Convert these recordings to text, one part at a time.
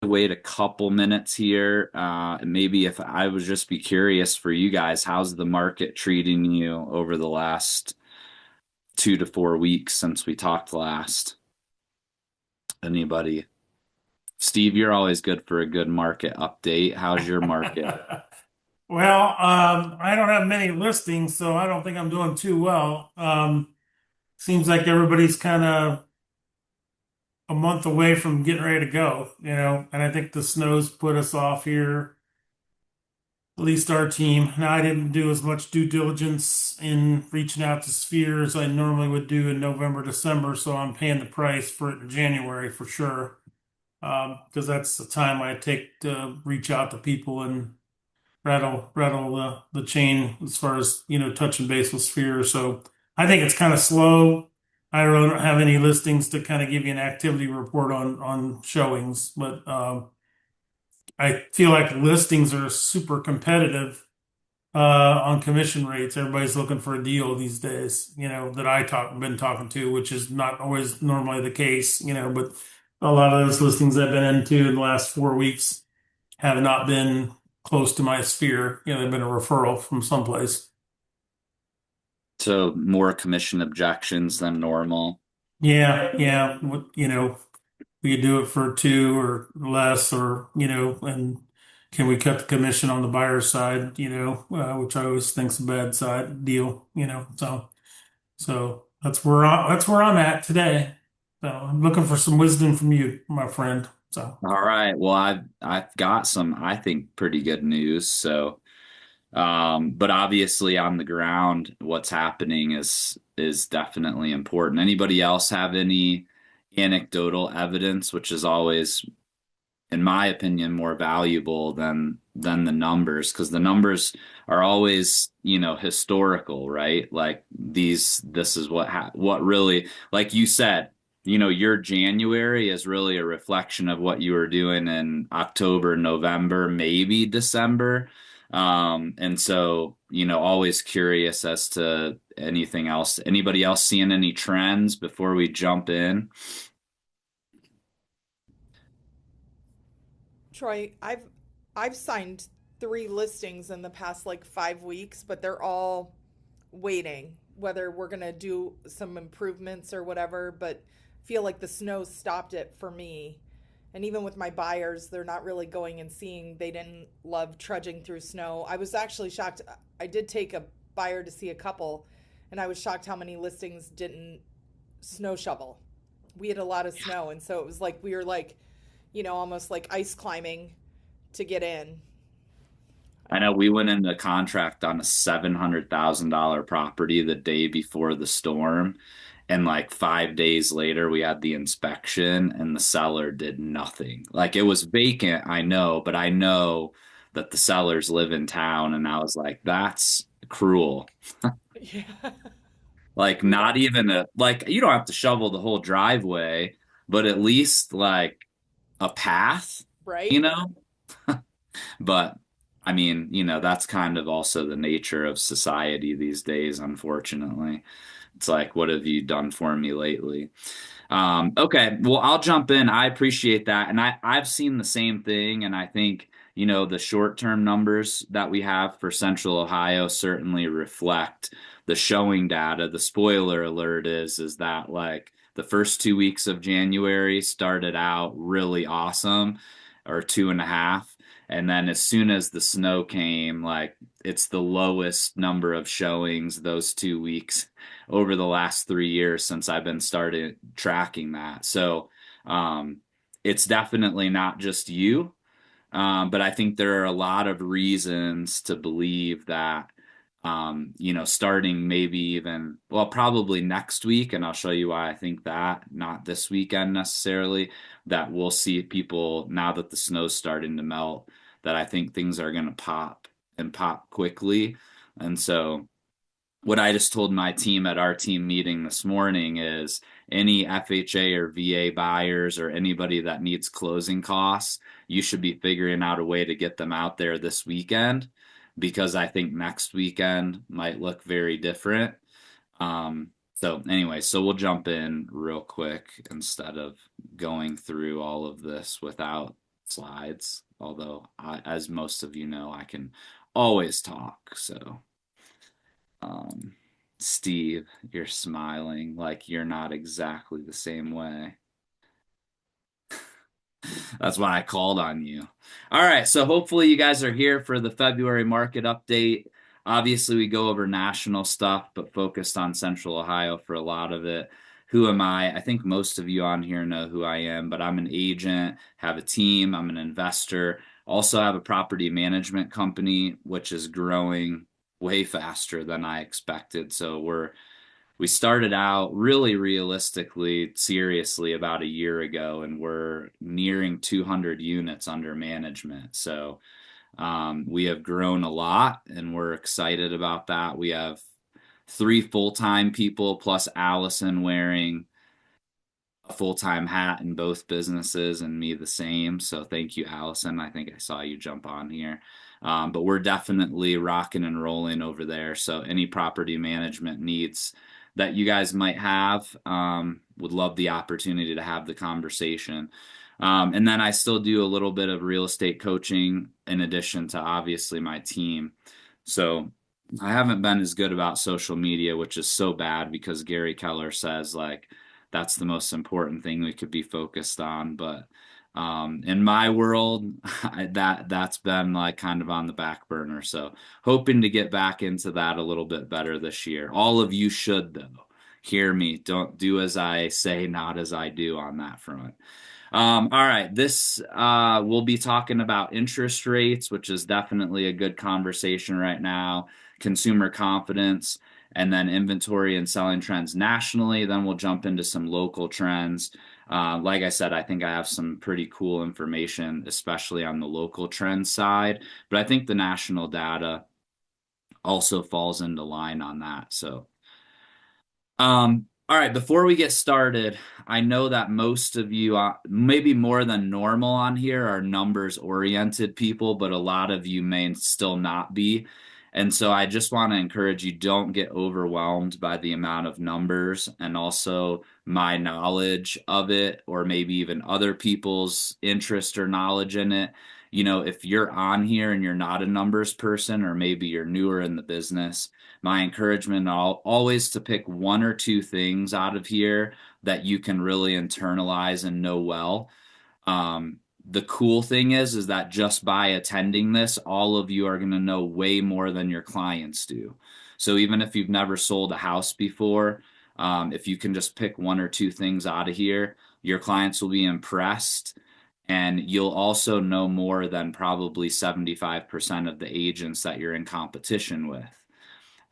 wait a couple minutes here. Maybe if I would just be curious for you guys, how's the market treating you over the last 2 to 4 weeks since we talked last? Anybody? Steve, you're always good for a good market update. How's your market? Well, I don't have many listings, so I don't think I'm doing too well. Seems like everybody's kind of a month away from getting ready to go, and I think the snow's put us off here, at least our team. Now, I didn't do as much due diligence in reaching out to Sphere as I normally would do in November, December, so I'm paying the price for it in January for sure, because that's the time I take to reach out to people and rattle the chain as far as touching base with Sphere. So I think it's kind of slow. I really don't have any listings to kind of give you an activity report on showings, but I feel like listings are super competitive on commission rates. Everybody's looking for a deal these days, that been talking to, which is not always normally the case, but a lot of those listings I've been into in the last 4 weeks have not been close to my sphere. They've been a referral from someplace. So more commission objections than normal. Yeah, yeah. We could do it for two or less, or and can we cut the commission on the buyer's side? Which I always think's a bad side deal. So that's where I'm at today. So I'm looking for some wisdom from you, my friend. So. All right. Well, I've got some, I think, pretty good news. So, but obviously on the ground, what's happening is definitely important. Anybody else have any anecdotal evidence, which is always, in my opinion, more valuable than the numbers, because the numbers are always, historical, right? Like this is what really, like you said, your January is really a reflection of what you were doing in October, November, maybe December. And so, always curious as to anything else. Anybody else seeing any trends before we jump in? Troy, I've signed three listings in the past like 5 weeks, but they're all waiting whether we're gonna do some improvements or whatever. But feel like the snow stopped it for me. And even with my buyers, they're not really going and seeing. They didn't love trudging through snow. I was actually shocked. I did take a buyer to see a couple, and I was shocked how many listings didn't snow shovel. We had a lot of snow, and so it was like we were like, almost like ice climbing to get in. I know we went into contract on a $700,000 property the day before the storm, and like 5 days later, we had the inspection, and the seller did nothing. Like it was vacant, I know, but I know that the sellers live in town, and I was like, that's cruel. Yeah. Like Yeah. not even like you don't have to shovel the whole driveway, but at least like a path, you Right? know? But I mean, that's kind of also the nature of society these days, unfortunately. It's like, what have you done for me lately? Okay, well, I'll jump in. I appreciate that. And I've seen the same thing. And I think, the short-term numbers that we have for Central Ohio certainly reflect the showing data. The spoiler alert is that like the first 2 weeks of January started out really awesome, or two and a half. And then as soon as the snow came, like it's the lowest number of showings those 2 weeks over the last 3 years since I've been started tracking that. So it's definitely not just you, but I think there are a lot of reasons to believe that, starting maybe even, well, probably next week, and I'll show you why I think that, not this weekend necessarily, that we'll see people now that the snow's starting to melt, that I think things are going to pop and pop quickly. And so, what I just told my team at our team meeting this morning is any FHA or VA buyers or anybody that needs closing costs, you should be figuring out a way to get them out there this weekend, because I think next weekend might look very different. So anyway, so we'll jump in real quick instead of going through all of this without slides. Although, as most of you know, I can always talk. So, um, Steve, you're smiling like you're not exactly the same way. That's why I called on you. All right, so hopefully you guys are here for the February market update. Obviously, we go over national stuff, but focused on Central Ohio for a lot of it. Who am I? I think most of you on here know who I am, but I'm an agent, have a team, I'm an investor. Also have a property management company, which is growing way faster than I expected. So we started out really realistically, seriously about a year ago, and we're nearing 200 units under management. So we have grown a lot, and we're excited about that. We have three full-time people plus Allison wearing a full-time hat in both businesses and me the same. So thank you, Allison. I think I saw you jump on here. But we're definitely rocking and rolling over there. So any property management needs that you guys might have, would love the opportunity to have the conversation. And then I still do a little bit of real estate coaching in addition to obviously my team. So I haven't been as good about social media, which is so bad because Gary Keller says like that's the most important thing we could be focused on. But in my world, that's been like kind of on the back burner. So hoping to get back into that a little bit better this year. All of you should though. Hear me. Don't do as I say, not as I do on that front. All right, this we'll be talking about interest rates, which is definitely a good conversation right now, consumer confidence, and then inventory and selling trends nationally. Then we'll jump into some local trends. Like I said, I think I have some pretty cool information, especially on the local trend side, but I think the national data also falls into line on that. So all right, before we get started, I know that most of you, maybe more than normal on here, are numbers oriented people, but a lot of you may still not be. And so I just want to encourage you, don't get overwhelmed by the amount of numbers and also my knowledge of it, or maybe even other people's interest or knowledge in it. You know, if you're on here and you're not a numbers person, or maybe you're newer in the business, my encouragement always to pick one or two things out of here that you can really internalize and know well. The cool thing is that just by attending this, all of you are going to know way more than your clients do. So even if you've never sold a house before, if you can just pick one or two things out of here, your clients will be impressed. And you'll also know more than probably 75% of the agents that you're in competition with.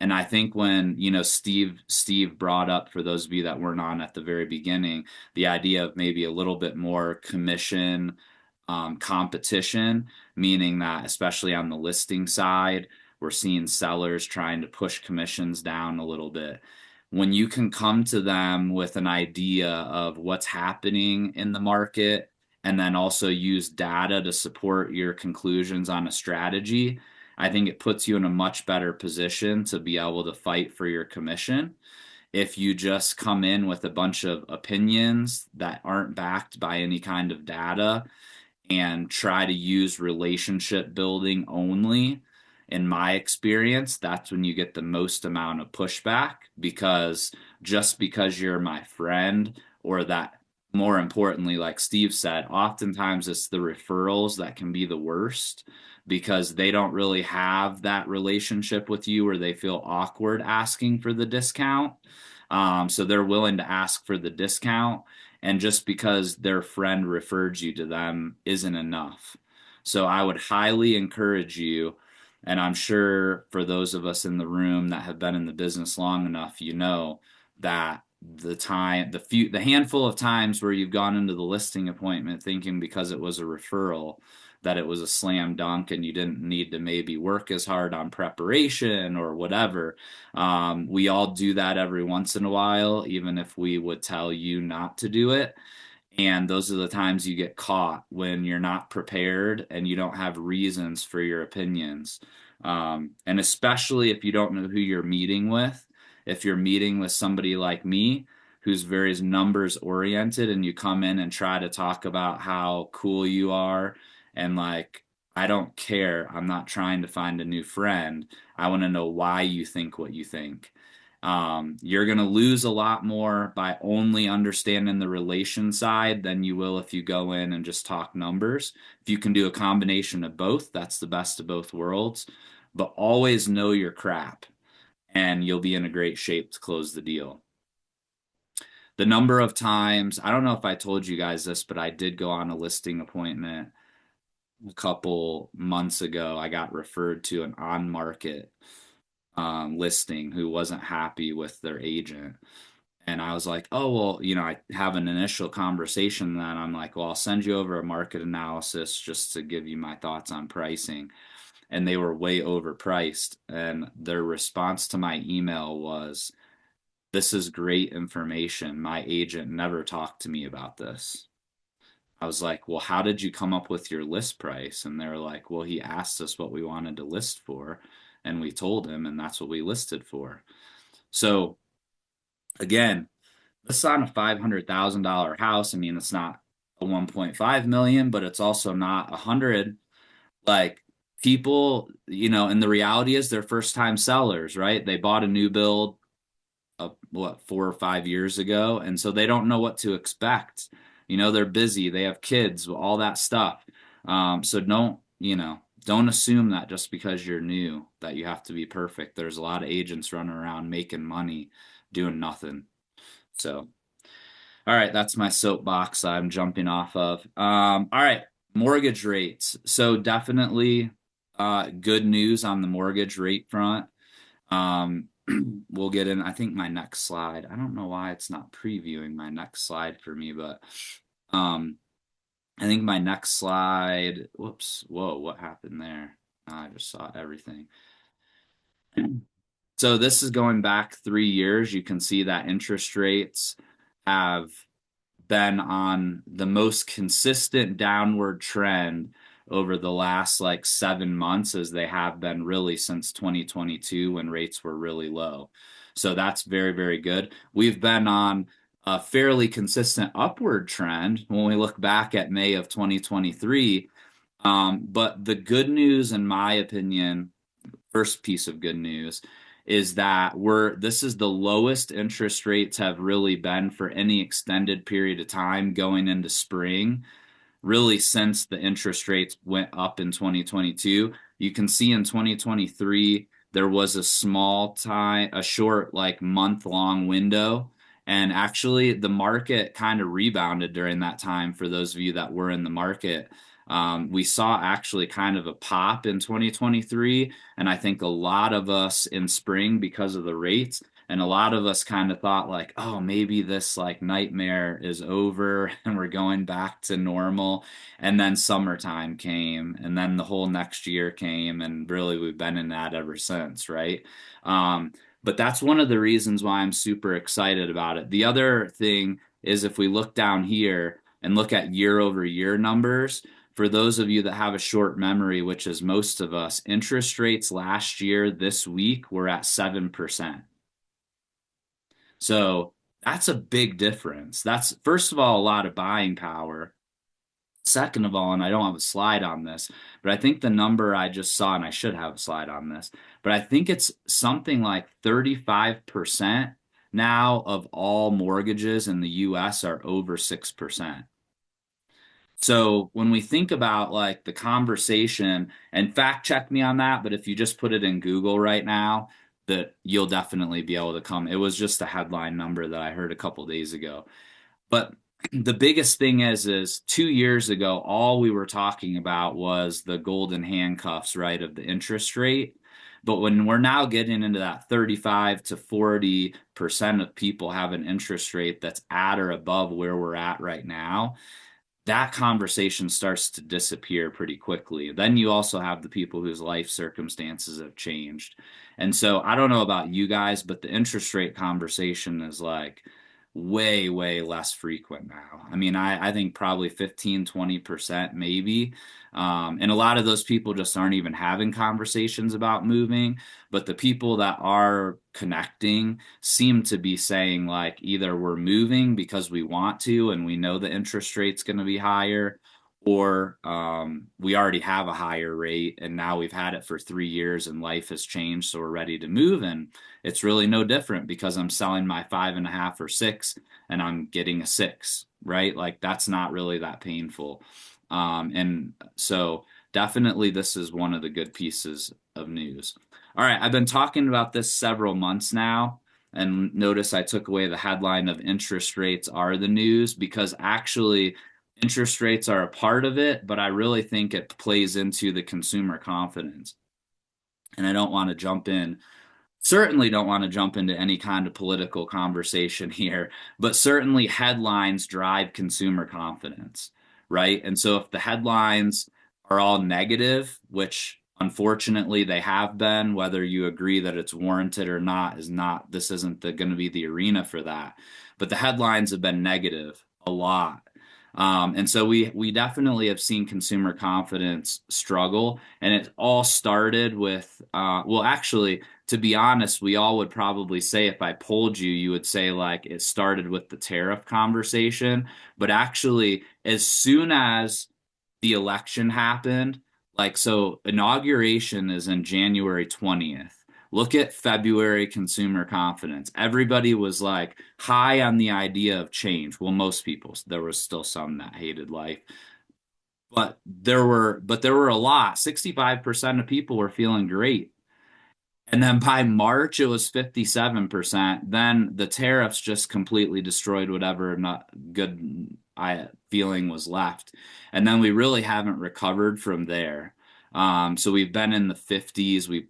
And I think when, Steve brought up, for those of you that weren't on at the very beginning, the idea of maybe a little bit more commission competition, meaning that especially on the listing side, we're seeing sellers trying to push commissions down a little bit. When you can come to them with an idea of what's happening in the market and then also use data to support your conclusions on a strategy, I think it puts you in a much better position to be able to fight for your commission. If you just come in with a bunch of opinions that aren't backed by any kind of data and try to use relationship building only, in my experience, that's when you get the most amount of pushback, because just because you're my friend, or that, more importantly, like Steve said, oftentimes it's the referrals that can be the worst because they don't really have that relationship with you, or they feel awkward asking for the discount. So they're willing to ask for the discount, and just because their friend referred you to them isn't enough. So I would highly encourage you, and I'm sure for those of us in the room that have been in the business long enough, you know that the handful of times where you've gone into the listing appointment thinking because it was a referral that it was a slam dunk and you didn't need to maybe work as hard on preparation or whatever. We all do that every once in a while, even if we would tell you not to do it. And those are the times you get caught, when you're not prepared and you don't have reasons for your opinions. And especially if you don't know who you're meeting with, if you're meeting with somebody like me who's very numbers oriented and you come in and try to talk about how cool you are and like, I don't care. I'm not trying to find a new friend. I want to know why you think what you think. You're going to lose a lot more by only understanding the relation side than you will if you go in and just talk numbers. If you can do a combination of both, that's the best of both worlds. But always know your crap, and you'll be in a great shape to close the deal. The number of times, I don't know if I told you guys this, but I did go on a listing appointment a couple months ago. I got referred to an on market listing who wasn't happy with their agent. And I was like, oh, well, I have an initial conversation. Then I'm like, well, I'll send you over a market analysis just to give you my thoughts on pricing. And they were way overpriced. And their response to my email was, this is great information. My agent never talked to me about this. I was like, well, how did you come up with your list price? And they're like, well, he asked us what we wanted to list for, and we told him, and that's what we listed for. So again, this is on a $500,000 house. I mean, it's not a 1.5 million, but it's also not 100. Like people, and the reality is they're first time sellers, right? They bought a new build what 4 or 5 years ago, and so they don't know what to expect. They're busy, they have kids, all that stuff. So don't assume that just because you're new that you have to be perfect. There's a lot of agents running around making money doing nothing. So, all right, that's my soapbox I'm jumping off of. All right, mortgage rates. So definitely good news on the mortgage rate front. Um, we'll get in, I think my next slide. I don't know why it's not previewing my next slide for me, but um, I think my next slide, whoops, whoa, what happened there? I just saw everything. So this is going back 3 years. You can see that interest rates have been on the most consistent downward trend over the last like 7 months as they have been really since 2022 when rates were really low. So that's very, very good. We've been on a fairly consistent upward trend when we look back at May of 2023. But the good news, in my opinion, first piece of good news is that this is the lowest interest rates have really been for any extended period of time going into spring, really since the interest rates went up in 2022. You can see in 2023 there was a short like month long window, and actually the market kind of rebounded during that time. For those of you that were in the market, we saw actually kind of a pop in 2023, and I think a lot of us in spring, because of the rates, and a lot of us kind of thought like, oh, maybe this like nightmare is over and we're going back to normal. And then summertime came, and then the whole next year came, and really we've been in that ever since, right? But that's one of the reasons why I'm super excited about it. The other thing is if we look down here and look at year over year numbers, for those of you that have a short memory, which is most of us, interest rates last year, this week, were at 7%. So that's a big difference. That's, first of all, a lot of buying power. Second of all, and I don't have a slide on this, but I think the number I just saw, and I should have a slide on this, but I think it's something like 35% now of all mortgages in the US are over 6%. So when we think about like the conversation, and fact check me on that, but if you just put it in Google right now, that you'll definitely be able to come. It was just a headline number that I heard a couple days ago. But the biggest thing is 2 years ago, all we were talking about was the golden handcuffs, right, of the interest rate. But when we're now getting into that 35 to 40% of people have an interest rate that's at or above where we're at right now, that conversation starts to disappear pretty quickly. Then you also have the people whose life circumstances have changed. And so I don't know about you guys, but the interest rate conversation is like way, way less frequent now. I mean, I think probably 15-20% maybe. And a lot of those people just aren't even having conversations about moving. But the people that are connecting seem to be saying, like, either we're moving because we want to and we know the interest rate's going to be higher, or we already have a higher rate and now we've had it for 3 years and life has changed, so we're ready to move. And it's really no different because I'm selling my 5.5 or 6 and I'm getting a 6, right? Like that's not really that painful. And so definitely this is one of the good pieces of news. All right, I've been talking about this several months now. And notice I took away the headline of interest rates are the news, because actually interest rates are a part of it, but I really think it plays into the consumer confidence. And I don't want to jump in certainly don't want to jump into any kind of political conversation here, but certainly headlines drive consumer confidence, right? And so if the headlines are all negative, which unfortunately they have been, whether you agree that it's warranted or not, is not, this isn't going to be the arena for that. But the headlines have been negative a lot. And so we definitely have seen consumer confidence struggle, and it all started with well, actually, to be honest, we all would probably say, if I polled you, you would say like it started with the tariff conversation. But actually, as soon as the election happened, like, so inauguration is in January 20th. Look at February consumer confidence. Everybody was like high on the idea of change. Well, most people, there was still some that hated life, but there were a lot. 65% of people were feeling great. And then by March, it was 57%. Then the tariffs just completely destroyed whatever not good feeling was left. And then we really haven't recovered from there. So we've been in the 50s. We,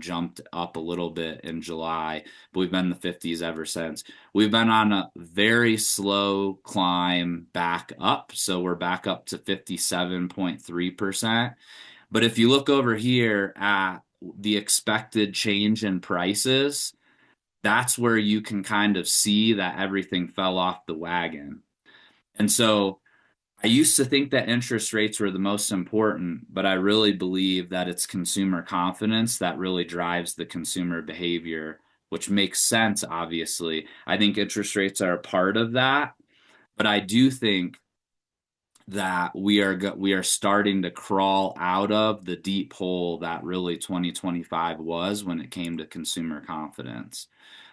jumped up a little bit in July, but we've been in the 50s ever since. We've been on a very slow climb back up. So we're back up to 57.3%. But if you look over here at the expected change in prices, that's where you can kind of see that everything fell off the wagon. And so I used to think that interest rates were the most important, but I really believe that it's consumer confidence that really drives the consumer behavior, which makes sense, obviously. I think interest rates are a part of that, but I do think that we are starting to crawl out of the deep hole that really 2025 was when it came to consumer confidence.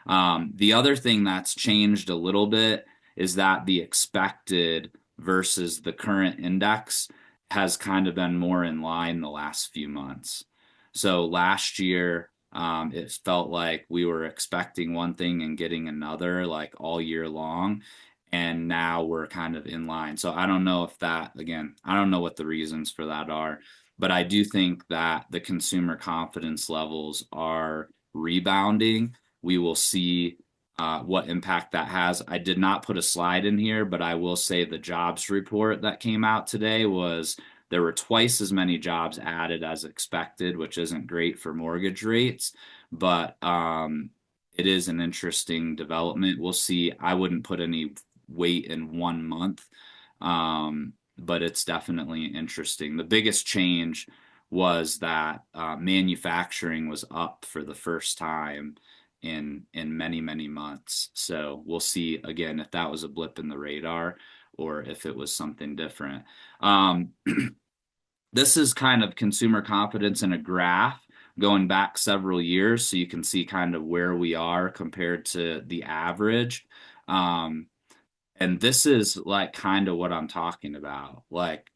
The other thing that's changed a little bit is that the expected versus the current index has kind of been more in line the last few months. So last year, it felt like we were expecting one thing and getting another like all year long. And now we're kind of in line. So I don't know if that, again, I don't know what the reasons for that are, but I do think that the consumer confidence levels are rebounding. We will see what impact that has. I did not put a slide in here, but I will say the jobs report that came out today was there were twice as many jobs added as expected, which isn't great for mortgage rates, but it is an interesting development. We'll see. I wouldn't put any weight in 1 month, but it's definitely interesting. The biggest change was that manufacturing was up for the first time in many, many months. So we'll see again if that was a blip in the radar or if it was something different. This is kind of consumer confidence in a graph going back several years, so you can see kind of where we are compared to the average. And this is like kind of what I'm talking about. Like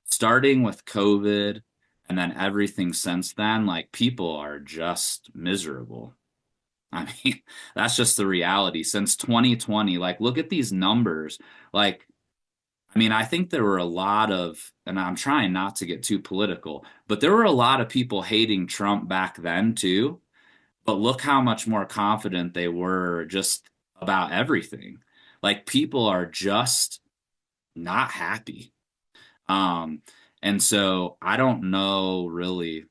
starting with COVID and then everything since then, like people are just miserable. I mean, that's just the reality. Since 2020, like look at these numbers. Like, I mean, I think there were a lot of, and I'm trying not to get too political, but there were a lot of people hating Trump back then too. But look how much more confident they were just about everything. Like people are just not happy. Um, and so I don't know really.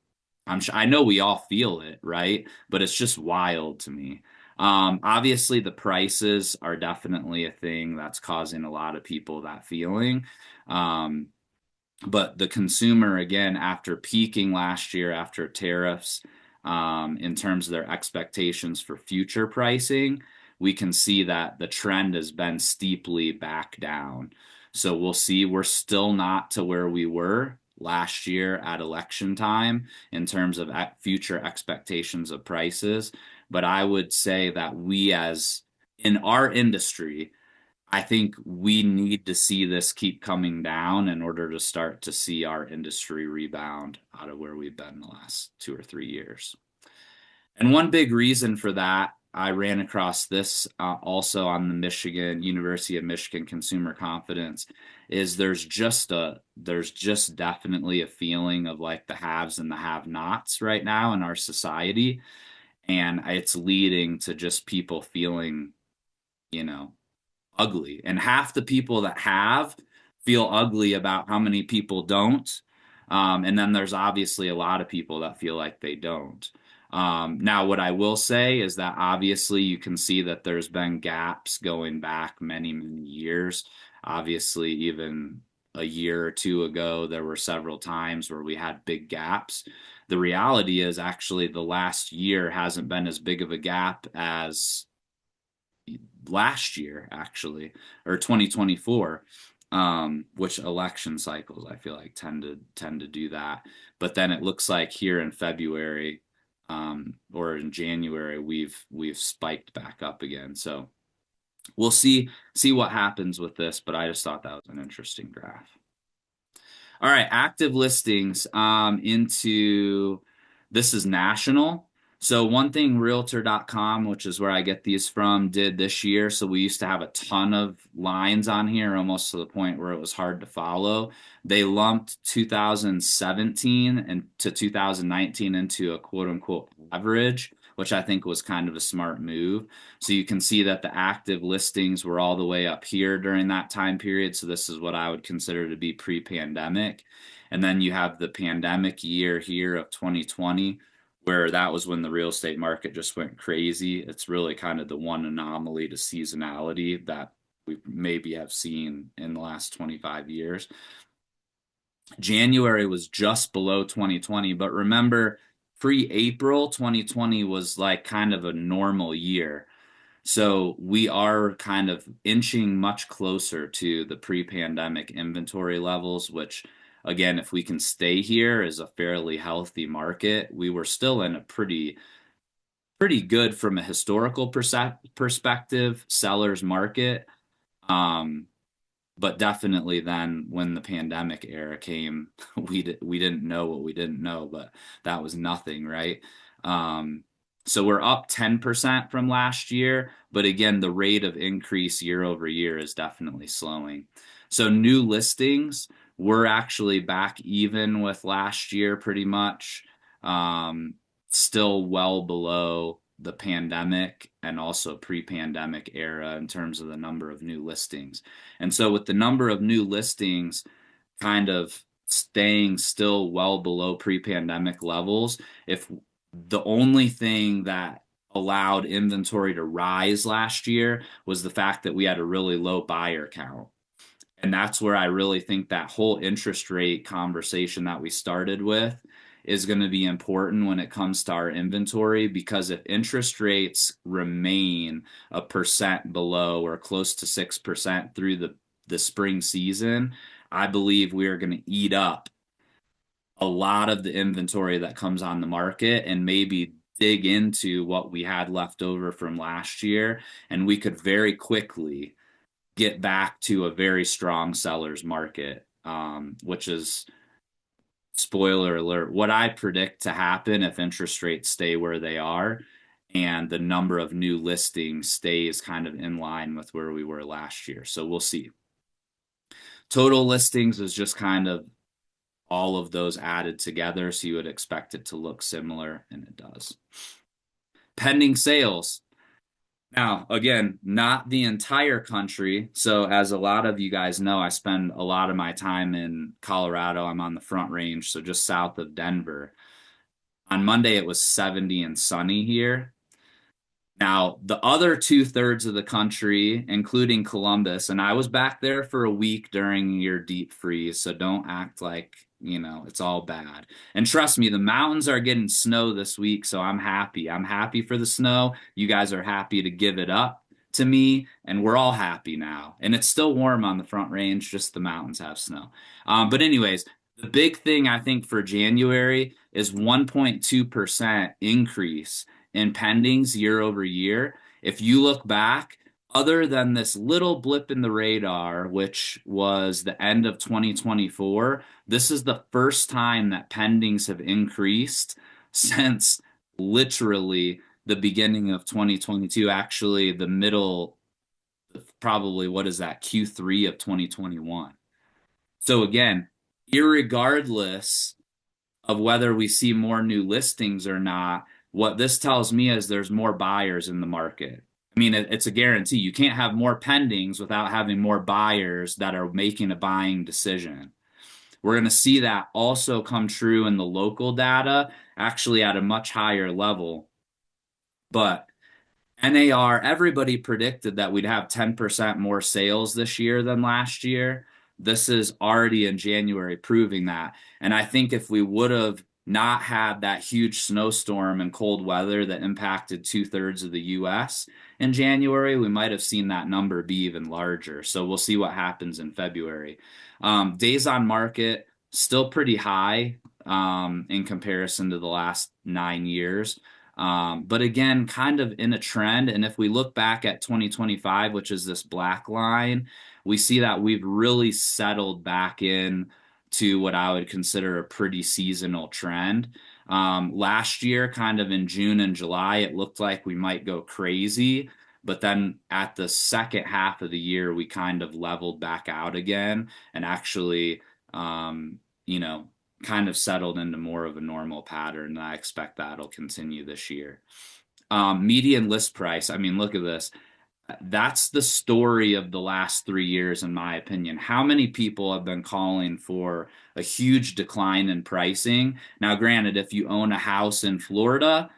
I know we all feel it, right? But it's just wild to me. Obviously, the prices are definitely a thing that's causing a lot of people that feeling. Um, but the consumer, again, after peaking last year after tariffs, in terms of their expectations for future pricing, we can see that the trend has been steeply back down. So we'll see. We're still not to where we were last year at election time in terms of future expectations of prices. But I would say that we, as in our industry, I think we need to see this keep coming down in order to start to see our industry rebound out of where we've been the last 2 or 3 years. And one big reason for that, I ran across this also on the Michigan University of Michigan Consumer Confidence, is there's just definitely a feeling of like the haves and the have-nots right now in our society, and it's leading to just people feeling, you know, ugly. And half the people that have feel ugly about how many people don't. And then there's obviously a lot of people that feel like they don't. Now, what I will say is that obviously you can see that there's been gaps going back many, many years. Obviously, even a year or two ago, there were several times where we had big gaps. The reality is actually the last year hasn't been as big of a gap as last year, actually, or 2024, which election cycles I feel like tend to do that. But then it looks like here in February, or in January, we've spiked back up again. So we'll see what happens with this, but I just thought that was an interesting graph. All right, active listings, into this is national. So one thing realtor.com, which is where I get these from, did this year. So we used to have a ton of lines on here, almost to the point where it was hard to follow. They lumped 2017 and to 2019 into a quote unquote average, which I think was kind of a smart move. So you can see that the active listings were all the way up here during that time period. So this is what I would consider to be pre-pandemic. And then you have the pandemic year here of 2020, where that was when the real estate market just went crazy. It's really kind of the one anomaly to seasonality that we maybe have seen in the last 25 years. January was just below 2020, but remember, pre-April 2020 was like kind of a normal year. So we are kind of inching much closer to the pre-pandemic inventory levels, which again, if we can stay here is a fairly healthy market. We were still in a pretty good from a historical perspective seller's market. Um, but definitely then when the pandemic era came, we didn't know what we didn't know, but that was nothing, right? Um, so we're up 10% from last year, but again, the rate of increase year over year is definitely slowing. So new listings, we're actually back even with last year pretty much. Um, Still well below the pandemic and also pre-pandemic era in terms of the number of new listings. And so with the number of new listings kind of staying still well below pre-pandemic levels, if the only thing that allowed inventory to rise last year was the fact that we had a really low buyer count. And that's where I really think that whole interest rate conversation that we started with is going to be important when it comes to our inventory, because if interest rates remain a percent below or close to 6% through the spring season, I believe we are going to eat up a lot of the inventory that comes on the market and maybe dig into what we had left over from last year. And we could very quickly get back to a very strong seller's market, which is, spoiler alert, what I predict to happen if interest rates stay where they are and the number of new listings stays kind of in line with where we were last year. So we'll see. Total listings is just kind of all of those added together. So you would expect it to look similar, and it does. Pending sales. Now, again, not the entire country. So, as a lot of you guys know, I spend a lot of my time in Colorado. I'm on the Front Range, so just south of Denver. On Monday, it was 70 and sunny here. Now, the other two-thirds of the country, including Columbus, and I was back there for a week during your deep freeze, so don't act like, it's all bad. And trust me, the mountains are getting snow this week, so I'm happy. I'm happy for the snow. You guys are happy to give it up to me, and we're all happy now. And it's still warm on the Front Range, just the mountains have snow. But anyways, the big thing I think for January is 1.2% increase in pendings year over year. If you look back, other than this little blip in the radar, which was the end of 2024, this is the first time that pendings have increased since literally the beginning of 2022, actually the middle, probably what is that, Q3 of 2021. So again, irregardless of whether we see more new listings or not, what this tells me is there's more buyers in the market. I mean, it's a guarantee. You can't have more pendings without having more buyers that are making a buying decision. We're going to see that also come true in the local data, actually at a much higher level. But NAR, everybody predicted that we'd have 10% more sales this year than last year. This is already in January proving that. And I think if we would have not had that huge snowstorm and cold weather that impacted two-thirds of the US in January, we might have seen that number be even larger. So we'll see what happens in February. Days on market, still pretty high in comparison to the last 9 years. But again, kind of in a trend. And if we look back at 2025, which is this black line, we see that we've really settled back in to what I would consider a pretty seasonal trend. Last year, kind of in June and July, it looked like we might go crazy. But then at the second half of the year, we kind of leveled back out again and actually, you know, kind of settled into more of a normal pattern. And I expect that'll continue this year. Median list price. I mean, look at this. That's the story of the last 3 years, in my opinion. How many people have been calling for a huge decline in pricing? Now, granted, if you own a house in Florida,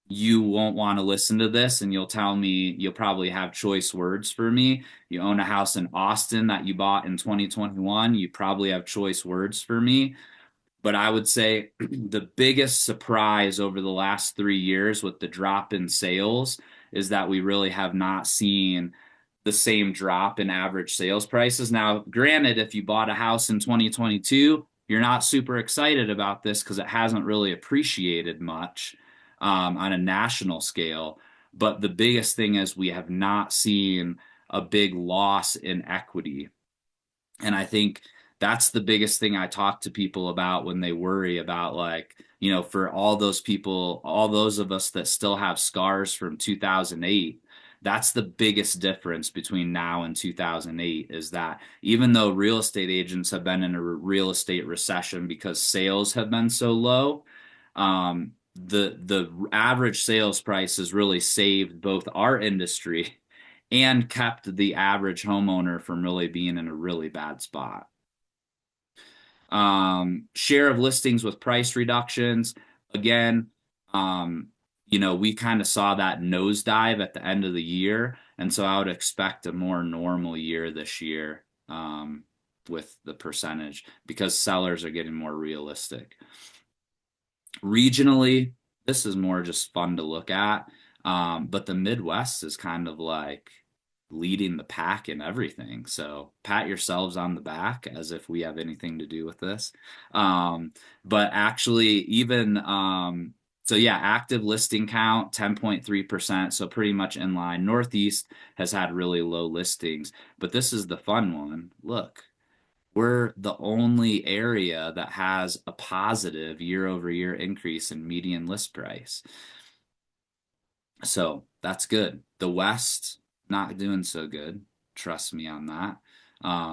you won't want to listen to this and you'll tell me, you'll probably have choice words for me. You own a house in Austin that you bought in 2021, you probably have choice words for me. But I would say the biggest surprise over the last 3 years with the drop in sales is that we really have not seen the same drop in average sales prices. Now, granted, if you bought a house in 2022, you're not super excited about this because it hasn't really appreciated much on a national scale. But the biggest thing is we have not seen a big loss in equity. And I think that's the biggest thing I talk to people about when they worry about, like, for all those people, all those of us that still have scars from 2008, that's the biggest difference between now and 2008 is that even though real estate agents have been in a real estate recession because sales have been so low, the average sales price has really saved both our industry and kept the average homeowner from really being in a really bad spot. Share of listings with price reductions. Again, we kind of saw that nosedive at the end of the year. And so I would expect a more normal year this year with the percentage because sellers are getting more realistic. Regionally, this is more just fun to look at. But the Midwest is kind of like leading the pack in everything. So pat yourselves on the back as if we have anything to do with this. But actually, even so, yeah, active listing count 10.3%. So pretty much in line. Northeast has had really low listings, but this is the fun one. Look, we're the only area that has a positive year over year increase in median list price. So that's good. The West, not doing so good. Trust me on that.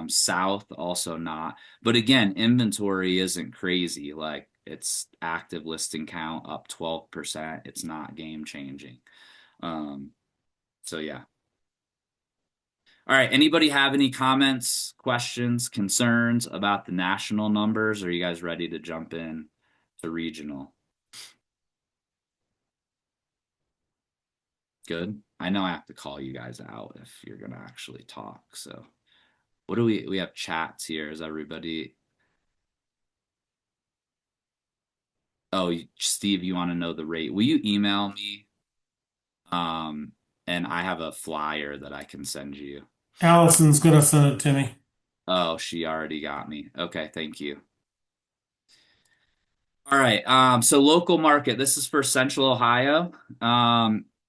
South, also not. But again, inventory isn't crazy. Like it's active listing count up 12%. It's not game changing. So yeah. All right. Anybody have any comments, questions, concerns about the national numbers? Or are you guys ready to jump in to regional? Good. I know I have to call you guys out if you're gonna actually talk. So what do we have chats here? Is everybody Oh, Steve, you want to know the rate? Will you email me? Um, and I have a flyer that I can send you. Allison's gonna send it to me. Oh, she already got me. Okay, thank you. All right. So local market. This is for Central Ohio.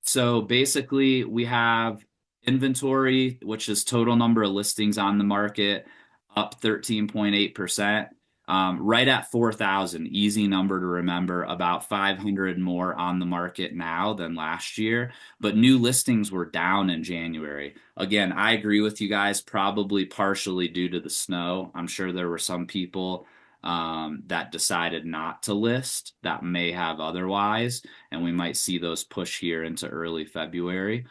So basically we have inventory, which is total number of listings on the market, up 13.8%. Right at 4,000, easy number to remember, about 500 more on the market now than last year. But new listings were down in January. Again, I agree with you guys, probably partially due to the snow. I'm sure there were some people that decided not to list that may have otherwise, and we might see those push here into early February.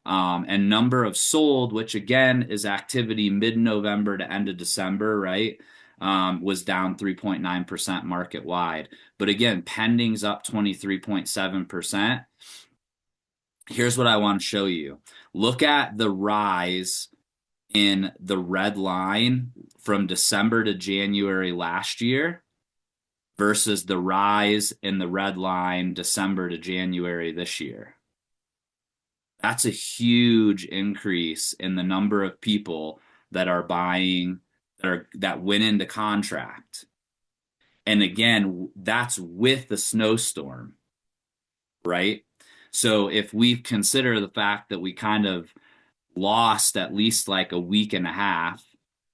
And number of sold, which again is activity mid-November to end of December, right? Was down 3.9% market wide. But again, pending's up 23.7%. Here's what I want to show you. Look at the rise in the red line from December to January last year versus the rise in the red line December to January this year. That's a huge increase in the number of people that are buying that went into contract. And again, that's with the snowstorm, right? So if we consider the fact that we kind of lost at least like a week and a half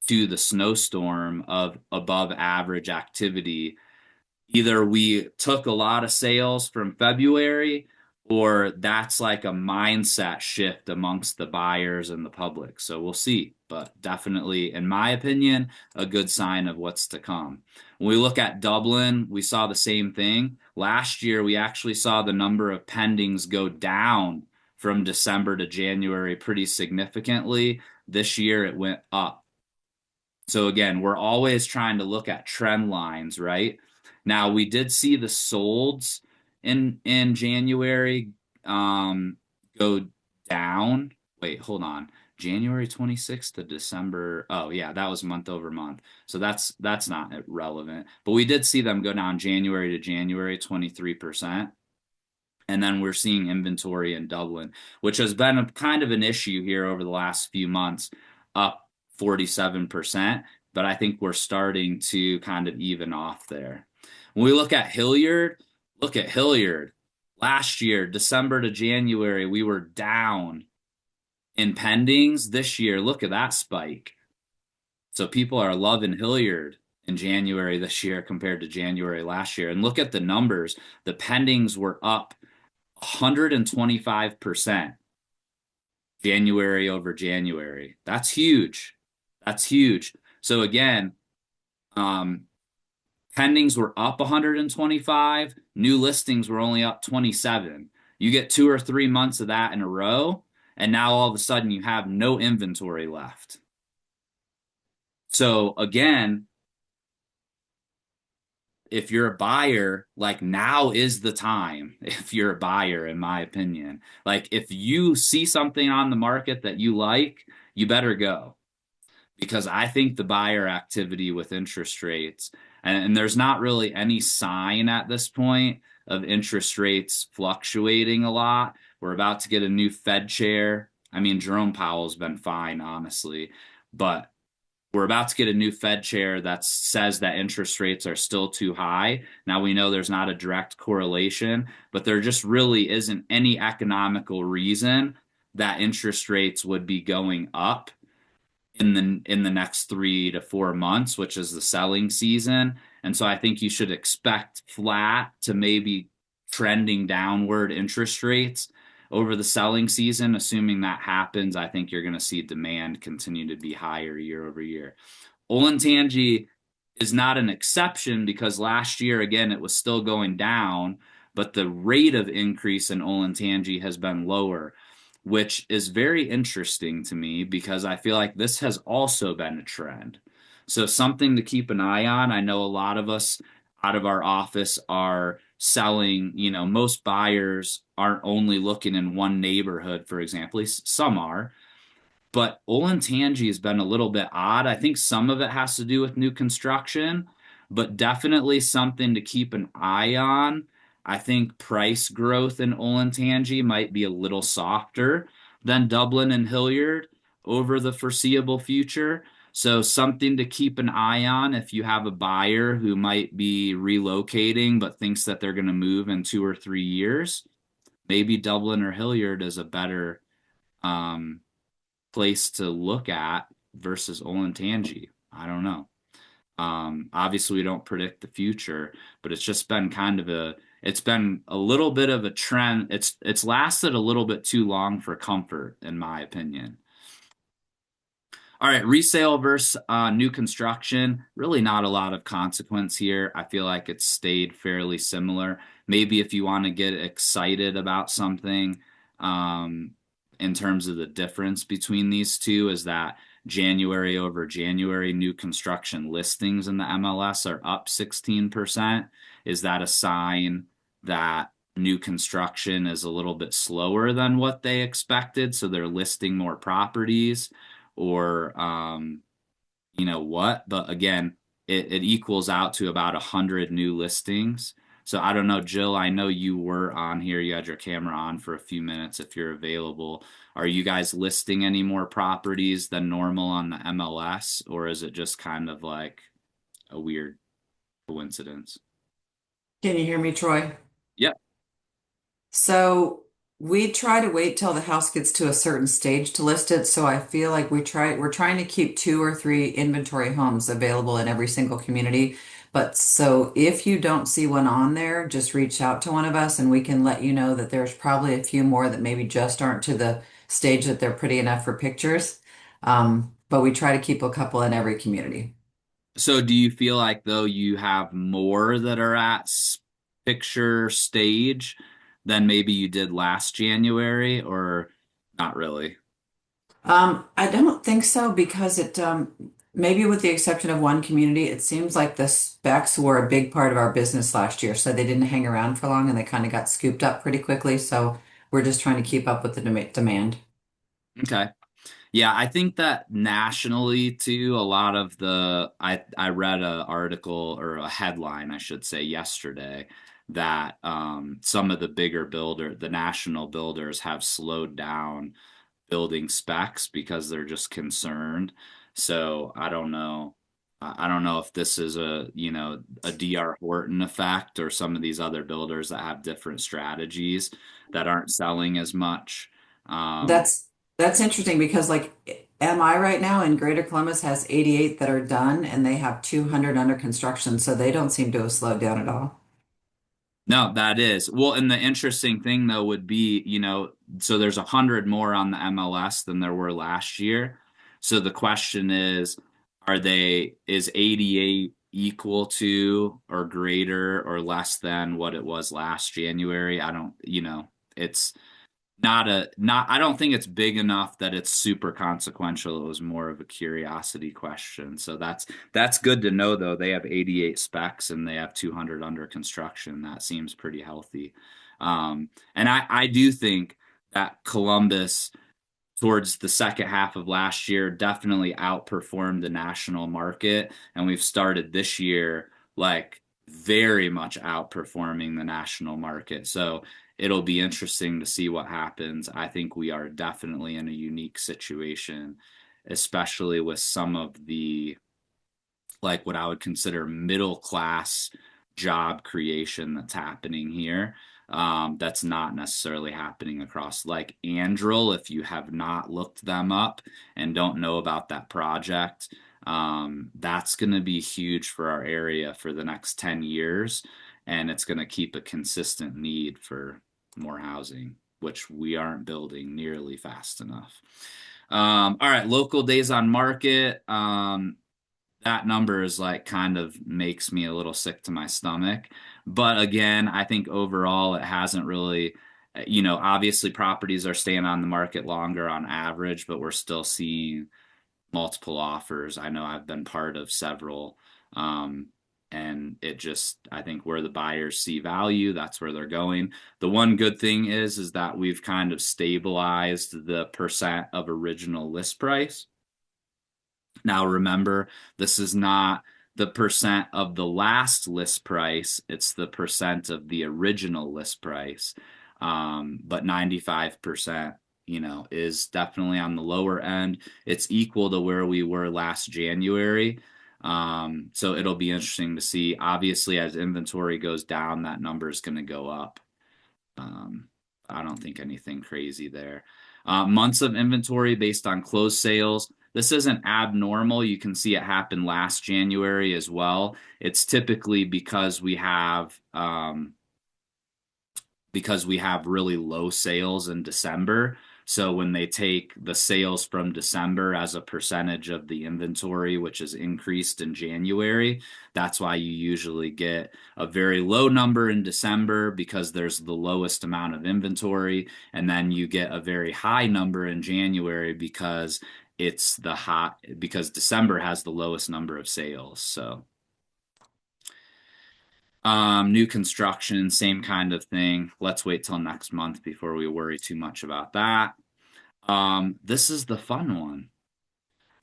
to the snowstorm of above average activity, either we took a lot of sales from February or that's like a mindset shift amongst the buyers and the public. So we'll see, but definitely, in my opinion, a good sign of what's to come. When we look at Dublin, we saw the same thing. Last year, we actually saw the number of pendings go down from December to January pretty significantly. This year, it went up. So again, we're always trying to look at trend lines, right? Now we did see the solds in January go down. Wait, hold on. January 26th to December. Oh yeah, that was month over month. So that's not relevant. But we did see them go down January to January 23%. And then we're seeing inventory in Dublin, which has been a kind of an issue here over the last few months, up 47%. But I think we're starting to kind of even off there. When we look at Hilliard, look at Hilliard. Last year, December to January, we were down in pendings. This year, look at that spike. So people are loving Hilliard in January this year compared to January last year. And look at the numbers. The pendings were up 125% January over January. That's huge. That's huge. So again, pendings were up 125, new listings were only up 27. You get 2 or 3 months of that in a row, and now all of a sudden you have no inventory left. So again, if you're a buyer, like now is the time. If you're a buyer, in my opinion, like if you see something on the market that you like, you better go because I think the buyer activity with interest rates, and there's not really any sign at this point of interest rates fluctuating a lot. We're about to get a new Fed chair. I mean, Jerome Powell's been fine, honestly, but we're about to get a new Fed chair that says that interest rates are still too high. Now we know there's not a direct correlation, but there just really isn't any economical reason that interest rates would be going up in the next 3 to 4 months, which is the selling season. And so I think you should expect flat to maybe trending downward interest rates over the selling season. Assuming that happens, I think you're going to see demand continue to be higher year over year. Olentangy is not an exception because last year, again, it was still going down, but the rate of increase in Olentangy has been lower, which is very interesting to me because I feel like this has also been a trend. So something to keep an eye on. I know a lot of us out of our office are selling, most buyers aren't only looking in one neighborhood, for example. At least some are, but Olentangy has been a little bit odd. I think some of it has to do with new construction, but definitely something to keep an eye on. I think price growth in Olentangy might be a little softer than Dublin and Hilliard over the foreseeable future. So something to keep an eye on if you have a buyer who might be relocating but thinks that they're going to move in 2 or 3 years. Maybe Dublin or Hilliard is a better um, place to look at versus Olentangy. I don't know. Obviously, we don't predict the future, but it's just been it's been a little bit of a trend. It's lasted a little bit too long for comfort, in my opinion. All right, resale versus new construction. Really not a lot of consequence here. I feel like it's stayed fairly similar. Maybe if you want to get excited about something, um, in terms of the difference between these two, is that January over January, new construction listings in the MLS are up 16%. Is that a sign that new construction is a little bit slower than what they expected? So they're listing more properties? Or what. But again, it equals out to about 100 new listings. So I don't know, Jill, I know you were on here. You had your camera on for a few minutes if you're available. Are you guys listing any more properties than normal on the MLS, or is it just kind of like a weird coincidence? Can you hear me, Troy? Yep. So we try to wait till the house gets to a certain stage to list it. So I feel like we're trying to keep 2 or 3 inventory homes available in every single community. But so if you don't see one on there, just reach out to one of us and we can let you know that there's probably a few more that maybe just aren't to the stage that they're pretty enough for pictures. But we try to keep a couple in every community. So do you feel like though you have more that are at picture stage than maybe you did last January, or not really? I don't think so because maybe with the exception of one community, it seems like the specs were a big part of our business last year. So they didn't hang around for long and they kind of got scooped up pretty quickly. So we're just trying to keep up with the demand. Okay. Yeah, I think that nationally too, a lot of I read an article or a headline, I should say, yesterday that some of the national builders have slowed down building specs because they're just concerned. So I don't know. I don't know if this is a DR Horton effect or some of these other builders that have different strategies that aren't selling as much. Um, That's that's interesting because like MI right now in Greater Columbus has 88 that are done and they have 200 under construction. So they don't seem to have slowed down at all. No, that is. Well, and the interesting thing though would be, so there's 100 more on the MLS than there were last year. So the question is 88 equal to or greater or less than what it was last January? I don't, it's not I don't think it's big enough that it's super consequential. It was more of a curiosity question. So that's good to know though. They have 88 specs and they have 200 under construction. That seems pretty healthy. And I do think that Columbus towards the second half of last year definitely outperformed the national market, and we've started this year like very much outperforming the national market. So it'll be interesting to see what happens. I think we are definitely in a unique situation, especially with some of the like what I would consider middle class job creation that's happening here. That's not necessarily happening across like Andrel. If you have not looked them up and don't know about that project, that's going to be huge for our area for the next 10 years. And it's going to keep a consistent need for more housing, which we aren't building nearly fast enough. All right, local days on market. That number is like kind of makes me a little sick to my stomach. But again, I think overall it hasn't really, obviously properties are staying on the market longer on average, but we're still seeing multiple offers. I know I've been part of several. Um, And it just, I think where the buyers see value, that's where they're going. The one good thing is that we've kind of stabilized the percent of original list price. Now, remember, this is not the percent of the last list price, it's the percent of the original list price. But 95%, is definitely on the lower end. It's equal to where we were last January. So it'll be interesting to see. Obviously, as inventory goes down, that number is going to go up. Um, I don't think anything crazy there. Months of inventory based on closed sales. This isn't abnormal. You can see it happened last January as well. It's typically because we have really low sales in December. So when they take the sales from December as a percentage of the inventory, which is increased in January, that's why you usually get a very low number in December because there's the lowest amount of inventory. And then you get a very high number in January because December has the lowest number of sales. So new construction, same kind of thing. Let's wait till next month before we worry too much about that. This is the fun one.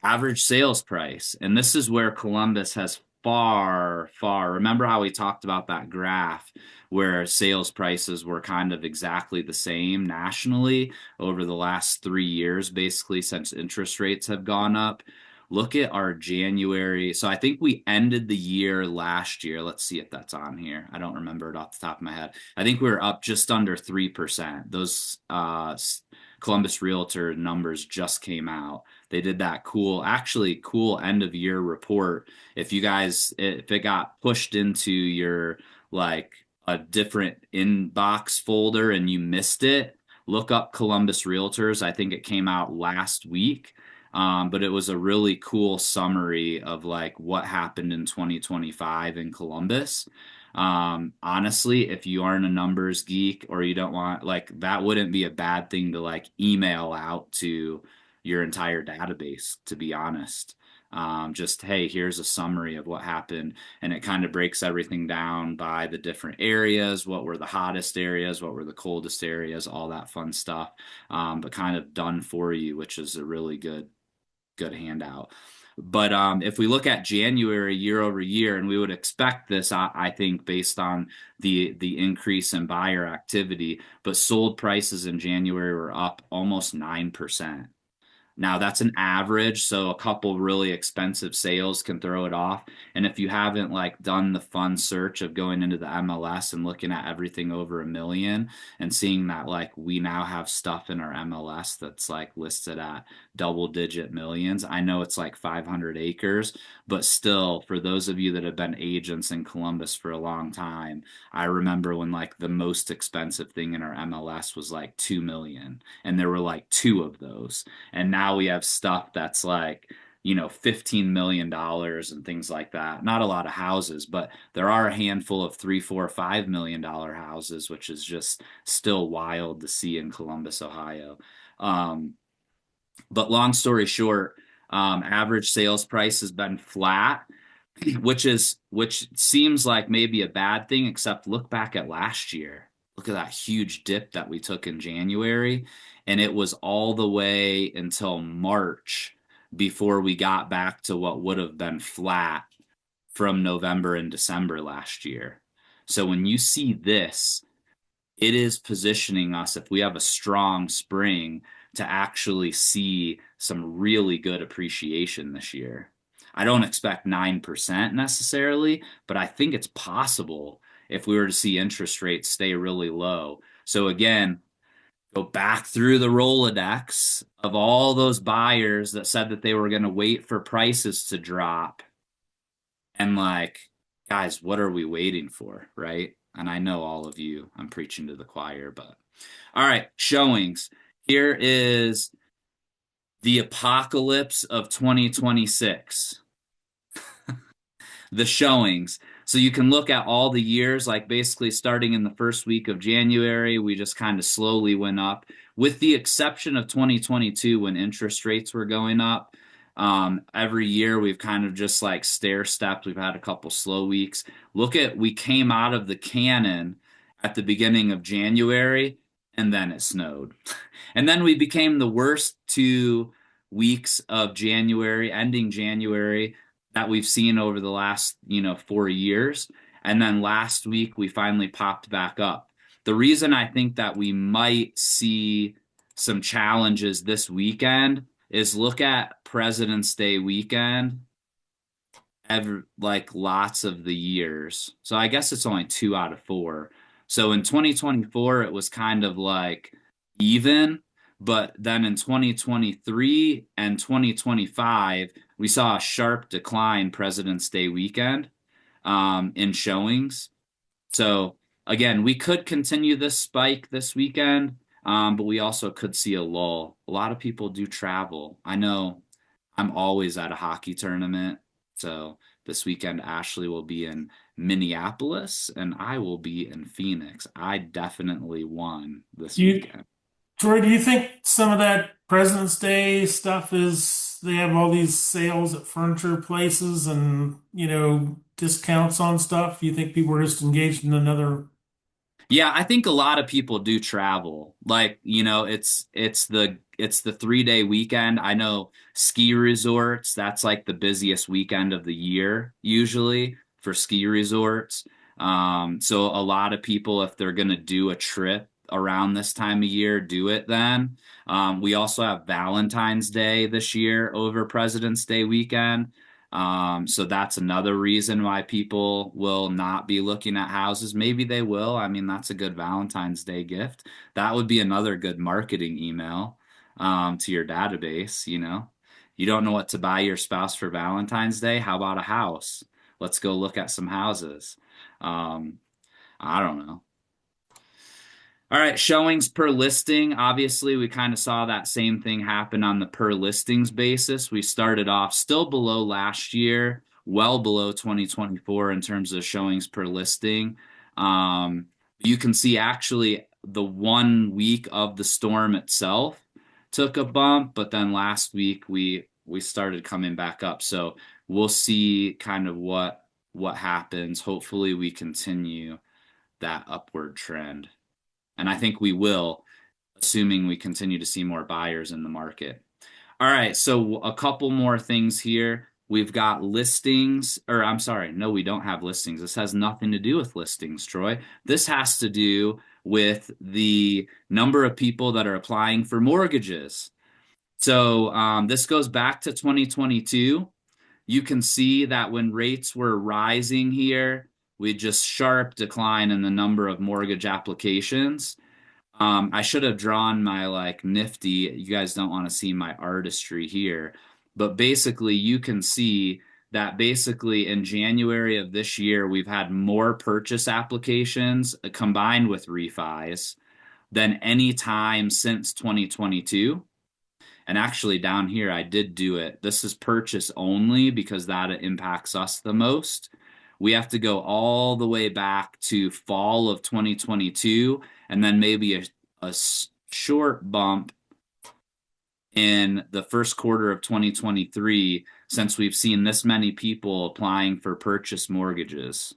Average sales price. And this is where Columbus has remember how we talked about that graph where sales prices were kind of exactly the same nationally over the last 3 years, basically, since interest rates have gone up. Look at our January. So I think we ended the year last year. Let's see if that's on here. I don't remember it off the top of my head. I think we were up just under 3%. Those Columbus Realtor numbers just came out. They did that cool end of year report. If it got pushed into your like a different inbox folder and you missed it, look up Columbus Realtors. I think it came out last week. But it was a really cool summary of like what happened in 2025 in Columbus. Honestly, if you aren't a numbers geek or you don't want like that wouldn't be a bad thing to like email out to your entire database, to be honest. Just, hey, here's a summary of what happened. And it kind of breaks everything down by the different areas, what were the hottest areas, what were the coldest areas, all that fun stuff. But kind of done for you, which is a really good handout. But if we look at January year over year, and we would expect this, I think, based on the increase in buyer activity, but sold prices in January were up almost 9%. Now that's an average, so a couple really expensive sales can throw it off. And if you haven't like done the fun search of going into the MLS and looking at everything over 1 million and seeing that like we now have stuff in our MLS that's like listed at double digit millions. I know it's like 500 acres, but still for those of you that have been agents in Columbus for a long time, I remember when like the most expensive thing in our MLS was like 2 million and there were like two of those. And now we have stuff that's like, $15 million and things like that. Not a lot of houses, but there are a handful of $3, $4, $5 million houses, which is just still wild to see in Columbus, Ohio. But long story short, average sales price has been flat, which seems like maybe a bad thing, except look back at last year. Look at that huge dip that we took in January, and it was all the way until March before we got back to what would have been flat from November and December last year. So when you see this, it is positioning us, if we have a strong spring, to actually see some really good appreciation this year. I don't expect 9% necessarily, but I think it's possible if we were to see interest rates stay really low. So again, go back through the Rolodex of all those buyers that said that they were going to wait for prices to drop. And like, guys, what are we waiting for, right? And I know all of you, I'm preaching to the choir, but all right, showings. Here is the apocalypse of 2026. The showings. So you can look at all the years, like basically starting in the first week of January, we just kind of slowly went up, with the exception of 2022 when interest rates were going up. Every year we've kind of just like stair stepped. We've had a couple slow weeks. We came out of the cannon at the beginning of January and then it snowed. And then we became the worst 2 weeks of January, ending January, that we've seen over the last, 4 years. And then last week we finally popped back up. The reason I think that we might see some challenges this weekend is look at President's Day weekend like lots of the years. So I guess it's only 2 out of 4. So in 2024, it was kind of like even, but then in 2023 and 2025, we saw a sharp decline President's Day weekend in showings. So again, we could continue this spike this weekend, but we also could see a lull. A lot of people do travel. I know I'm always at a hockey tournament. So this weekend, Ashley will be in Minneapolis and I will be in Phoenix. I definitely won this Do you, weekend. Troy, do you think some of that President's Day stuff is they have all these sales at furniture places and, discounts on stuff? You think people are just engaged in another? Yeah, I think a lot of people do travel. Like, it's the 3-day weekend. I know ski resorts, that's like the busiest weekend of the year usually for ski resorts. So a lot of people, if they're gonna do a trip around this time of year, do it then. We also have Valentine's Day this year over President's Day weekend. So that's another reason why people will not be looking at houses. Maybe they will. I mean, that's a good Valentine's Day gift. That would be another good marketing email to your database, you know. You don't know what to buy your spouse for Valentine's Day? How about a house? Let's go look at some houses. Um, I don't know. All right, showings per listing. Obviously, we kind of saw that same thing happen on the per listings basis. We started off still below last year, well below 2024 in terms of showings per listing. Um, you can see actually the 1 week of the storm itself took a bump, but then last week we started coming back up. So we'll see kind of what happens. Hopefully, we continue that upward trend. And I think we will, assuming we continue to see more buyers in the market. All right, so a couple more things here. We've got listings, or I'm sorry, no, we don't have listings. This has nothing to do with listings, Troy. This has to do with the number of people that are applying for mortgages. So this goes back to 2022. You can see that when rates were rising here, we had just sharp decline in the number of mortgage applications. I should have drawn my like nifty. You guys don't want to see my artistry here, but basically you can see that basically in January of this year, we've had more purchase applications combined with refis than any time since 2022. And actually down here, I did do it. This is purchase only because that impacts us the most. We have to go all the way back to fall of 2022 and then maybe a short bump in the first quarter of 2023 since we've seen this many people applying for purchase mortgages.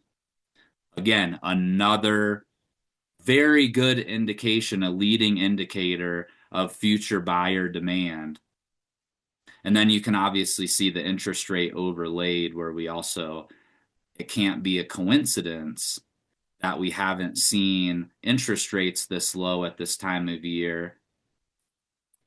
Again, another very good indication, a leading indicator of future buyer demand. And then you can obviously see the interest rate overlaid where it can't be a coincidence that we haven't seen interest rates this low at this time of year,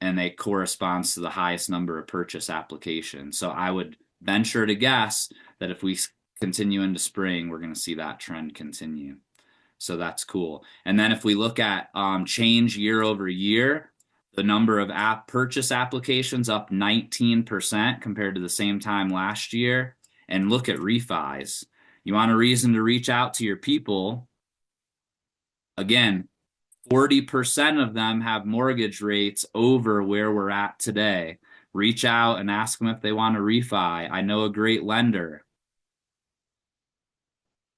and it corresponds to the highest number of purchase applications. So I would venture to guess that if we continue into spring, we're going to see that trend continue. So that's cool. And then if we look at change year over year, the number of purchase applications up 19% compared to the same time last year. And look at refis. You want a reason to reach out to your people. Again, 40% of them have mortgage rates over where we're at today. Reach out and ask them if they want to refi. I know a great lender.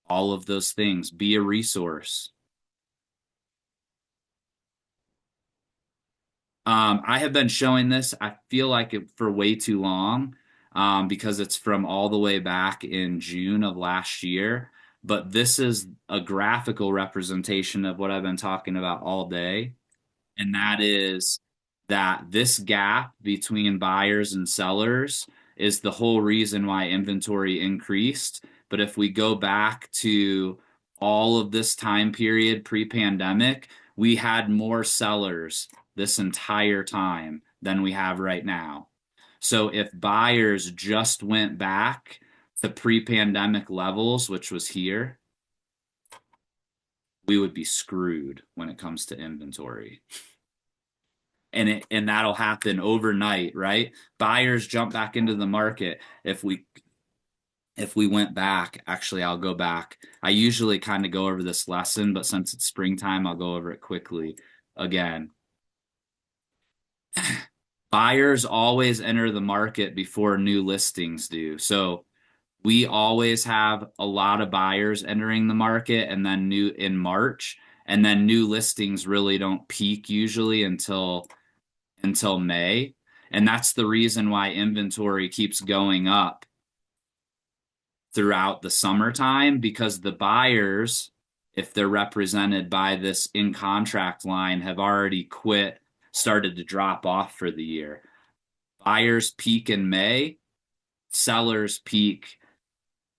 All of those things. Be a resource. I have been showing this, I feel like it for way too long. because it's from all the way back in June of last year. But this is a graphical representation of what I've been talking about all day. And that is that this gap between buyers and sellers is the whole reason why inventory increased. But if we go back to all of this time period pre-pandemic, we had more sellers this entire time than we have right now. So if buyers just went back to pre-pandemic levels, which was here, we would be screwed when it comes to inventory. And that'll happen overnight, right? Buyers jump back into the market. If we went back, actually I'll go back. I usually kind of go over this lesson, but since it's springtime, I'll go over it quickly again. Buyers always enter the market before new listings do. So we always have a lot of buyers entering the market and then new in March, and then new listings really don't peak usually until May. And that's the reason why inventory keeps going up throughout the summertime, because the buyers, if they're represented by this in contract line, have already quit, started to drop off for the year. Buyers peak in May, sellers peak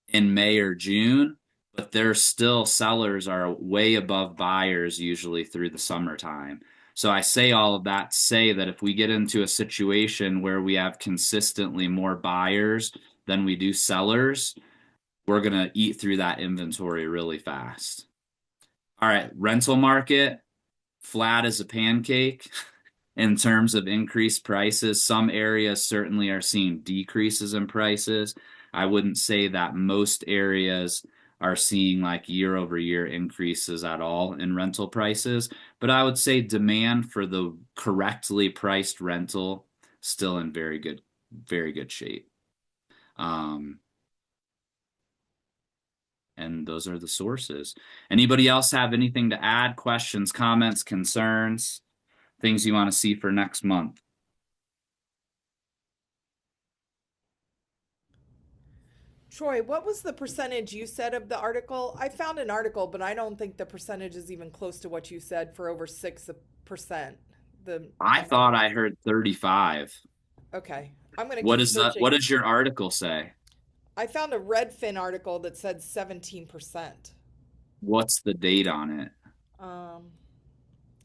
in May or June, but there's still sellers are way above buyers usually through the summertime. So I say all of that to say that if we get into a situation where we have consistently more buyers than we do sellers, we're going to eat through that inventory really fast. All right, rental market, flat as a pancake in terms of increased prices. Some areas certainly are seeing decreases in prices. I wouldn't say that most areas are seeing like year over year increases at all in rental prices, but I would say demand for the correctly priced rental still in very good shape. Um, and those are the sources. Anybody else have anything to add? Questions, comments, concerns, things you want to see for next month? Troy, what was the percentage you said of the article? I found an article, but I don't think the percentage is even close to what you said for over 6%. The I thought amount. I heard 35. Okay. I'm going to What keep is that? What searching. does your article say? I found a Redfin article that said 17%. What's the date on it? Um,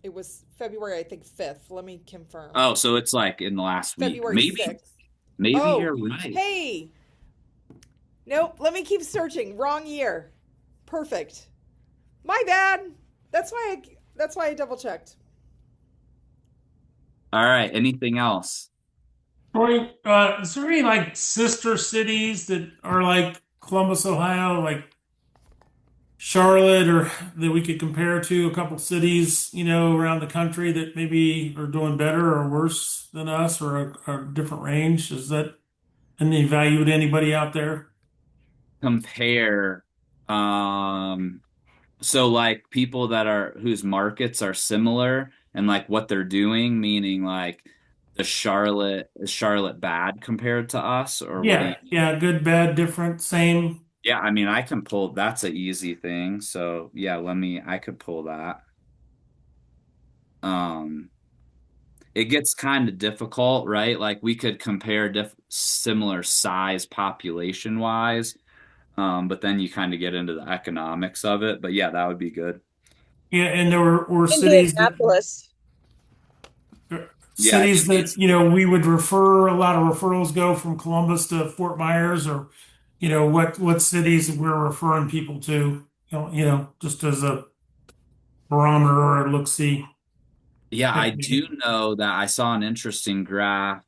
it was February, I think 5th. Let me confirm. Oh, so it's like in the last week. February Maybe, 6th. maybe Oh, you're right. hey. Nope. Let me keep searching. Wrong year. Perfect. My bad. That's why I double checked. All right. Anything else? Troy, is there any like sister cities that are like Columbus, Ohio, like Charlotte, or that we could compare to a couple cities, around the country that maybe are doing better or worse than us, or a different range? Is that any value to anybody out there? Compare. Um, so like people that are whose markets are similar and like what they're doing, meaning like is Charlotte bad compared to us, or what do you Yeah, mean? yeah, good, bad, different, same. Yeah, I mean, I can pull, that's an easy thing. So yeah, I could pull that. Um, it gets kind of difficult, right? Like we could compare similar size population wise, but then you kind of get into the economics of it. But yeah, that would be good. Yeah, and there were Indianapolis. Yeah, cities that it's we would refer a lot of referrals go from Columbus to Fort Myers, or what cities we're referring people to, just as a barometer or a look see. yeah, I do know that I saw an interesting graph.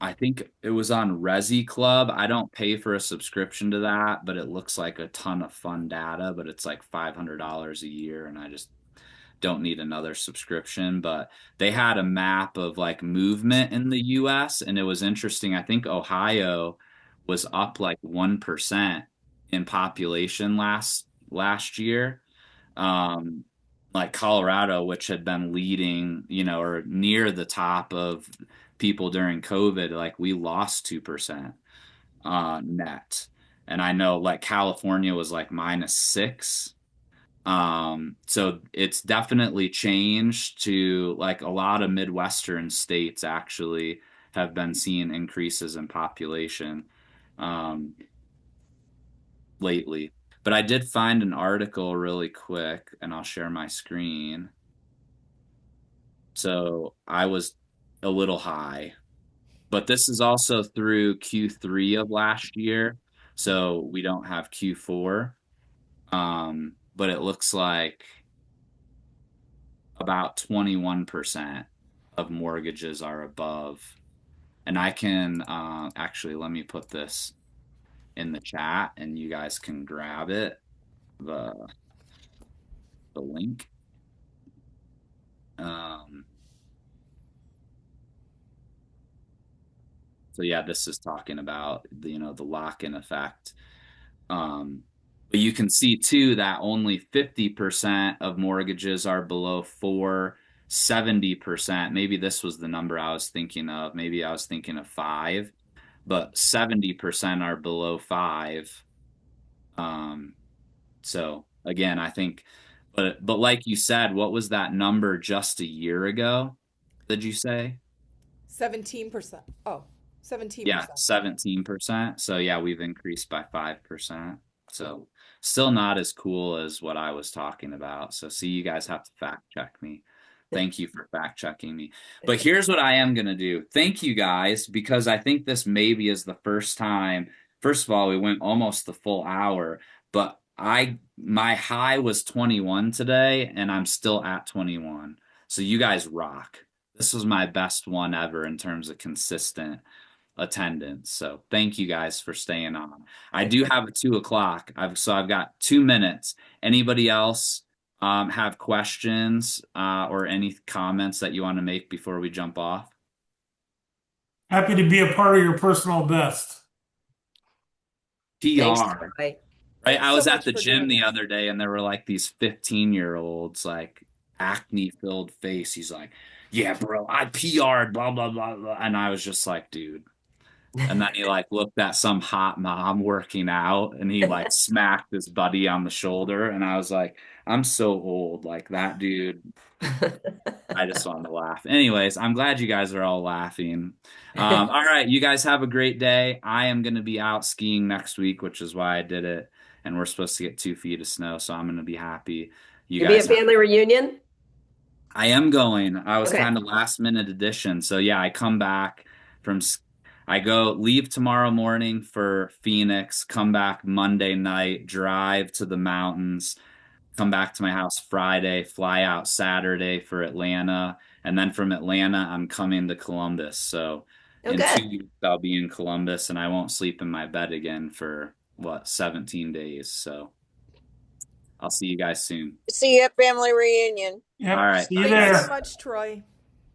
I think it was on Resi Club. I don't pay for a subscription to that, but it looks like a ton of fun data, but it's like $500 a year, and I just don't need another subscription. But they had a map of like movement in the US, and it was interesting. I think Ohio was up like 1% in population last year. Um, like Colorado, which had been leading, or near the top of people during COVID, like we lost 2% net. And I know like California was like -6. So it's definitely changed to like a lot of Midwestern states actually have been seeing increases in population um, lately. But I did find an article really quick, and I'll share my screen. So I was a little high, but this is also through Q3 of last year. So we don't have Q4. But it looks like about 21% of mortgages are above. And I can actually let me put this in the chat and you guys can grab it, the the link. Um, so yeah, this is talking about the lock-in effect. Um, but you can see too that only 50% of mortgages are below four, 70%. Maybe this was the number I was thinking of. Maybe I was thinking of five, but 70% are below five. Um, so again, I think, but like you said, what was that number just a year ago? Did you say? 17%. Oh, Yeah, 17%. 17%. So yeah, we've increased by 5%. So still not as cool as what I was talking about. So see, you guys have to fact check me. Thank you for fact checking me. But here's what I am gonna do. Thank you guys, because I think this maybe is the first time. First of all, we went almost the full hour, but my high was 21 today, and I'm still at 21. So you guys rock. This was my best one ever in terms of consistent attendance. So thank you guys for staying on. I do have a 2 o'clock. I've got 2 minutes. Anybody else have questions or any comments that you want to make before we jump off? Happy to be a part of your personal best. Thanks, PR. Troy. Right. Thanks I so was at much the for gym doing the this. other day and there were like these 15-year-olds, like acne filled face. He's like, yeah, bro, I PR'd, blah, blah, blah, blah. And I was just like, dude. And then he like looked at some hot mom working out and he like smacked his buddy on the shoulder. And I was like, I'm so old. Like that dude, I just wanted to laugh. Anyways, I'm glad you guys are all laughing. All right, you guys have a great day. I am going to be out skiing next week, which is why I did it. And we're supposed to get 2 feet of snow. So I'm going to be happy. You You be guys at have family reunion? I am going. I was Okay. kind of last minute addition. So yeah, I come back from I go leave tomorrow morning for Phoenix, come back Monday night, drive to the mountains, come back to my house Friday, fly out Saturday for Atlanta, and then from Atlanta I'm coming to Columbus. So Oh, in good. 2 weeks I'll be in Columbus and I won't sleep in my bed again for what, 17 days. So I'll see you guys soon. See you at family reunion. All Yep. right, See you bye Thanks so guys. there. much, Troy.